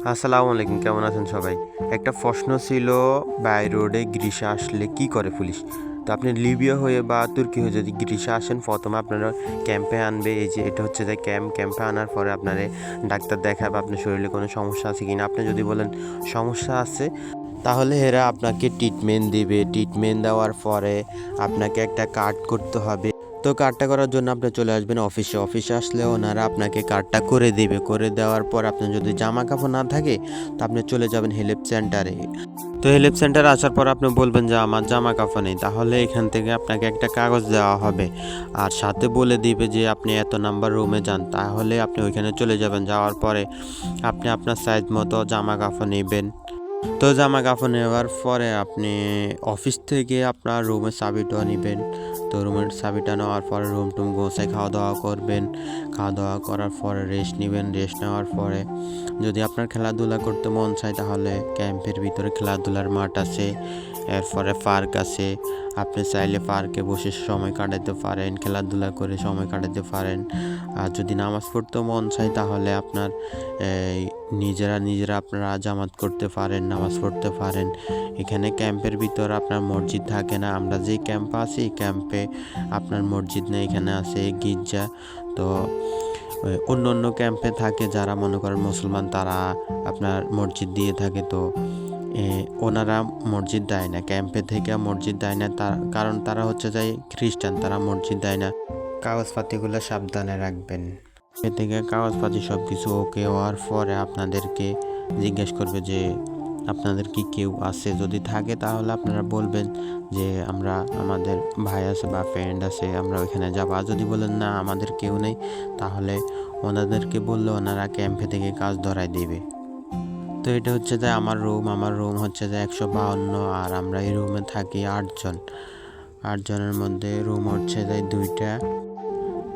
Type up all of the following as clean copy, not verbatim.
আসসালামু আলাইকুম, কেমন আছেন সবাই? একটা প্রশ্ন ছিল, বাই রোডে গ্রিসা আসলে কি করে পুলিশ? তো আপনি লিবিয়া হয়ে বা তুর্কি হয়ে যদি গ্রিসা আসেন, প্রথমে আপনারা ক্যাম্পে আনবে। এই যে এটা হচ্ছে যে ক্যাম্পে আনার পরে আপনারে ডাক্তার দেখাবে আপনার শরীরে কোনো সমস্যা আছে কিনা। আপনি যদি বলেন সমস্যা আছে, তাহলে এরা আপনাকে ট্রিটমেন্ট দিবে। ট্রিটমেন্ট দেওয়ার পরে আপনাকে একটা কার্ড করতে হবে। তো কার্ডটা করার জন্য আপনি চলে আসবেন অফিসে আসলে ওনারা আপনাকে কার্ডটা করে দিবে। করে দেওয়ার পর আপনার যদি জামা কাপড় না থাকে, তো আপনি চলে যাবেন হেল্প সেন্টারে। তো হেল্প সেন্টারে আসার পর আপনি বলবেন যে আমার জামা কাপড় নেই, তাহলে এখান থেকে আপনাকে একটা কাগজ দেওয়া হবে। আর সাথে বলে দিবে যে আপনি এত নাম্বার রুমে যান, তাহলে আপনি ওইখানে চলে যাবেন। যাওয়ার পরে আপনি আপনার সাইজ মতো জামা কাপড় নেবেন। তো জামা কাপড় নেওয়ার পরে আপনি অফিস থেকে আপনার রুমের চাবিটা নেবেন। তো রুমের চাবিটা নেওয়ার পরে রুম টুম গোছায় খাওয়া দাওয়া করবেন। খাওয়া দাওয়া করার পরে রেস্ট নেবেন। রেস্ট নেওয়ার পরে যদি আপনার খেলাধুলা করতে মন চায়, তাহলে ক্যাম্পের ভিতরে খেলাধুলার মাঠ আছে, এরপরে পার্ক আছে। আপনি চাইলে পার্কে বসে সময় কাটাতে পারেন, খেলাধুলা করে সময় কাটাতে পারেন। আর যদি নামাজ পড়তে মন চায়, তাহলে আপনার নিজেরা আপনারা জামাত করতে পারেন, নামাজ পড়তে পারেন। এখানে ক্যাম্পের ভিতর আপনার মসজিদ থাকে না। আমরা যে ক্যাম্পে আছি, ক্যাম্পে আপনার মসজিদ নেই, এখানে আছে গির্জা। তো অন্য অন্য ক্যাম্পে থাকে যারা মনে করেন মুসলমান, তারা আপনার মসজিদ দিয়ে থাকে। তো ওনারা মসজিদ দেয় না, ক্যাম্পে থেকে মসজিদ দেয় না, তার কারণ তারা হচ্ছে যে খ্রিস্টান, তারা মসজিদ দেয় না। কাগজপাতিগুলো সাবধানে রাখবেন। এ থেকে কাগজপাতি সব কিছু ওকে হওয়ার পরে আপনাদেরকে জিজ্ঞেস করবে যে আপনাদের কি কেউ আছে। যদি থাকে তাহলে আপনারা বলবেন যে আমাদের ভাই আছে বা ফ্রেন্ড আছে, আমরা ওইখানে যাবো। আর যদি বলেন না আমাদের কেউ নেই, তাহলে ওনাদেরকে বললে ওনারা ক্যাম্পে থেকে কাজ ধরায় দেবে। তো এটা হচ্ছে যে আমার রুম হচ্ছে যে 152, আর আমরা এই রুমে থাকি 8 জন। 8 জনের মধ্যে রুম হচ্ছে যে 2টা।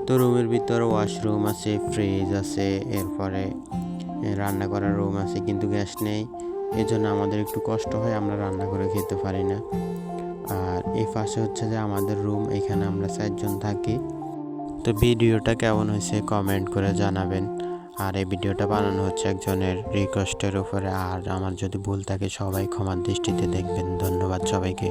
তো রুমের ভিতরে ওয়াশরুম আছে, ফ্রিজ আছে, এরপরে রান্না করার রুম আছে, কিন্তু গ্যাস নেই। এই জন্য আমাদের একটু কষ্ট হয়, আমরা রান্না করে খেতে পারি না। আর এই পাশে হচ্ছে যে আমাদের রুম, এখানে আমরা 4 জন থাকি। তো ভিডিওটা কেমন হয়েছে কমেন্ট করে জানাবেন। আর এই ভিডিওটা বানানো হচ্ছে একজনের রিকোয়েস্টের উপরে। আর আমার যদি ভুল থাকে, সবাই ক্ষমার দৃষ্টিতে দেখবেন। ধন্যবাদ সবাইকে।